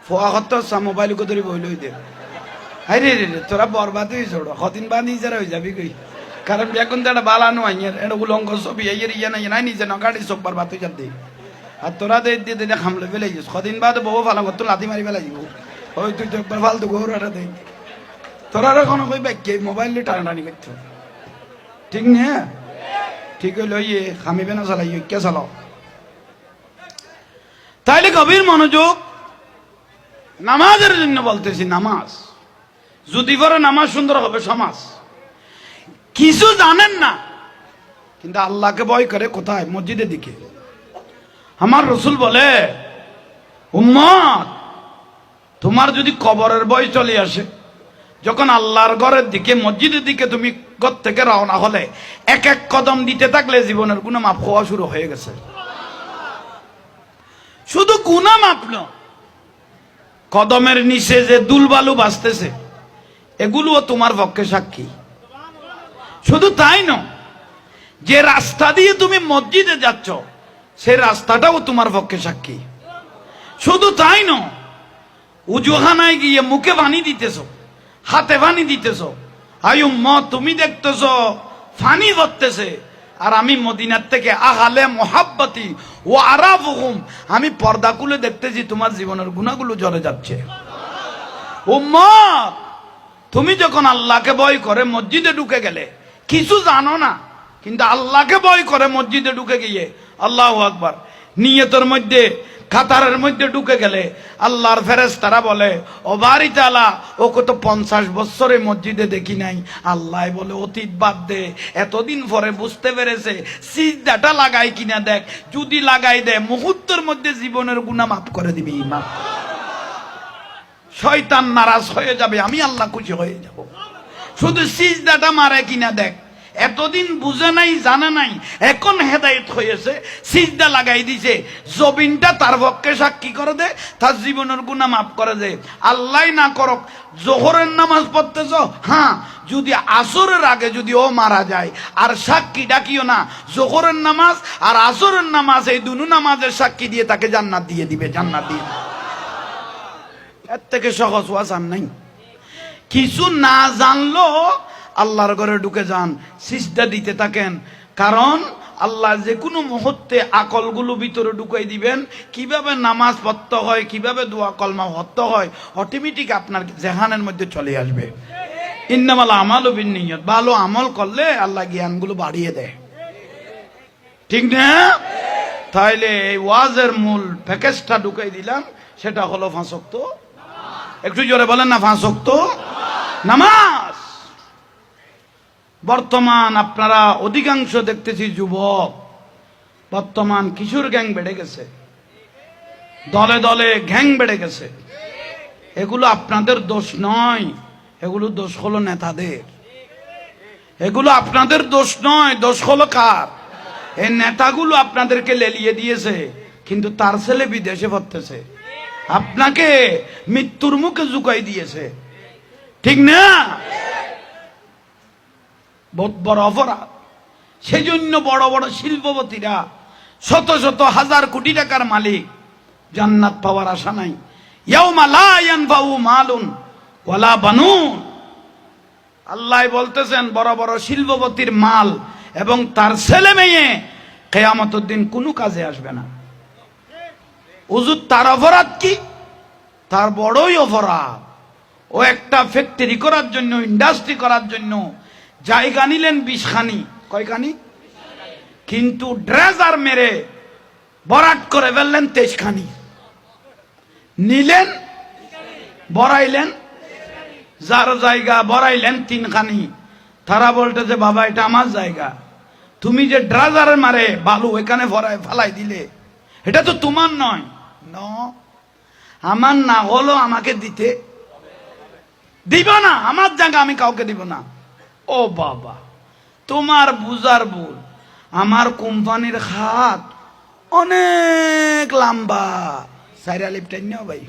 ফোয়া কত মোবাইল ধরে বইল দে হাই রে রে তোরা বরবাদ হয়ে ছোড় কদিন বা নিজেরা হয়ে যাবি কই কারণ এখন তো একটা বালানো আইয়ের এটা উলঙ্গ ছবি আইয়ের ইয়ে নাই নিজে নগাড়ি সব বরবাদ হয়ে যাবে আর তোরা দিয়ে দিয়ে খামলে ফেলে যাস কদিন বাদ বউ ফালা করতো লাথি মারি ফেলাই যাব ওই তুই তো একবার ফালতু গৌরাটা দেই তোরা এখন কই ব্যাগ মোবাইল টানাটানি করছো ঠিক না ঠিক হইল ইয়ে খামিবে না চালাই কে চালাও তাইলে গভীর মনোযোগ নামাজের জন্য বলতেছি নামাজ যদি পরে নামাজ সুন্দর হবে সমাজ কিছু জানেন না কিন্তু আল্লাহকে ভয় করে কোথায় মসজিদের দিকে আমার রসুল বলে উম্মত তোমার যদি কবরের ভয় চলে আসে যখন আল্লাহর ঘরের দিকে মসজিদের দিকে তুমি ঘর থেকে রওনা হলে এক এক কদম দিতে থাকলে জীবনের গুনাহ মাফ হওয়া শুরু হয়ে গেছে শুধু গুনাহ মাফ না কদমের নিচে যে দুলবালু বাজতেছে এগুলোও তোমার পক্ষে সাক্ষী শুধু তাই না যে রাস্তা দিয়ে তুমি মসজিদে যাচ্ছ সেই রাস্তাটাও তোমার পক্ষে সাক্ষী শুধু তাই না উজুখানায় গিয়ে মুখে পানি দিতেছ হাতে পানি দিতেছ আয়ুম্মা তুমি দেখতেছ পানি ধরতেছে আর আমি মদিনার থেকে আহালে মোহাব্বতি ও আরাফুহুম আমি পর্দা খুলে দেখতেছি তোমার জীবনের গুনাহগুলো ঝরে যাচ্ছে উম্মত তুমি যখন আল্লাহকে ভয় করে মসজিদে ঢুকে গেলে কিছু জানো না কিন্তু আল্লাহকে ভয় করে মসজিদে ঢুকে গিয়ে আল্লাহু আকবার নিয়তের মধ্যে কাতারের মধ্যে ঢুকে গেলে আল্লাহর ফেরেশতারা বলে ও বাড়ি তাআলা ও কত 50 বছরে মসজিদে দেখি নাই আল্লাহ বলে অতীত বাদ দে এতদিন পরে বুঝতে পেরেছে সিজদাটা লাগাই কিনা দেখ যদি লাগাই দে মুহূর্তের মধ্যে জীবনের গুনাহ মাফ করে দিবি মাফ শয়তান নারাজ হয়ে যাবে আমি আল্লাহ খুশি হয়ে যাব শুধু সিজদাটা মারে কিনা দেখ এতদিন বুঝে নাই জানে নাই এখন হেদায়েত হয়েছে সিজদা লাগাই দিছে জবিনটা তার পক্ষে সাক্ষী করে দে তার জীবনের গুনাহ মাফ করে দে আল্লাহ না করক জোহরের নামাজ পড়তেছ হ্যাঁ যদি আসরের আগে যদি ও মারা যায় আর সাক্ষী ডাকিও না জোহরের নামাজ আর আসরের নামাজ এই দুটো নামাজের সাক্ষী দিয়ে তাকে জান্নাত দিয়ে দিবে জান্নাত দিয়ে এর থেকে সহজ ওয়াজ আর নাই কিছু না জানলো আল্লাহর ঘরে ঢুকে যান সিজদা দিতে থাকেন কারণ আল্লাহ যে কোনো মুহূর্তে আকলগুলো ভিতরে ঢুকাই দিবেন কিভাবে নামাজ পড়তে হয় কিভাবে দোয়া কলমা পড়তে হয় অটোমেটিক আপনার জেহানের মধ্যে চলে আসবে ইন্নামাল আমালু বিন্নিয়াত ভালো আমল করলে আল্লাহ জ্ঞানগুলো বাড়িয়ে দেয় ঠিক না তাইলে এই ওয়াজের মূল প্যাকেজটা ঢুকাই দিলাম সেটা হলো 5 ওয়াক্ত একটু জোরে বলেন না 5 ওয়াক্ত নামাজ বর্তমান আপনারা অধিকাংশ দেখতেছি যুবক বর্তমান কিশোর গ্যাং বেড়ে গেছে দলে দলে গ্যাং বেড়ে গেছে এগুলো আপনাদের দোষ নয় এগুলো দোষ হলো নেতাদের এগুলো আপনাদের দোষ নয় দোষ হলো কার এই নেতাগুলো আপনাদেরকে লেলিয়ে দিয়েছে কিন্তু তার ছেলে বিদেশে পড়তেছে আপনাকে মৃত্যুর মুখে ঝুঁকাই দিয়েছে ঠিক না বহুত বড় অপরাধ সেই জন্য বড় বড় শিল্পপতিরা শত শত হাজার কোটি টাকার মালিক জান্নাত পাওয়ার আশা নাই ইয়াউমা লা ইয়ানফাউ মালুন ওয়ালা বানুন আল্লাহ বলতেছেন বড় বড় শিল্পপতির মাল এবং তার ছেলে মেয়ে কিয়ামতের দিন কোনো কাজে আসবে না হুজুর তার অপরাধ কি তার বড়ই অপরাধ ও একটা ফ্যাক্টরি করার জন্য ইন্ডাস্ট্রি করার জন্য জায়গা নিলেন 20 খানি কয়খানি কিন্তু ড্রেজার মেরে বরাট করে ফেললেন 23 খানি নিলেন বড়াইলেন যার জায়গা বড়াইলেন 3 খানি তারা বলতেছে বাবা এটা আমার জায়গা তুমি যে ড্রেজার মারে বালু এখানে ভরায় ফেলাই দিলে এটা তো তোমার নয় ন আমার না হলো আমাকে দিতে দিব না আমার জায়গা আমি কাউকে দিব না ও বাবা তোমার বুঝার ভুল আমার কোম্পানির হাত অনেক লম্বা সাইরা লিপটাই নাও ভাই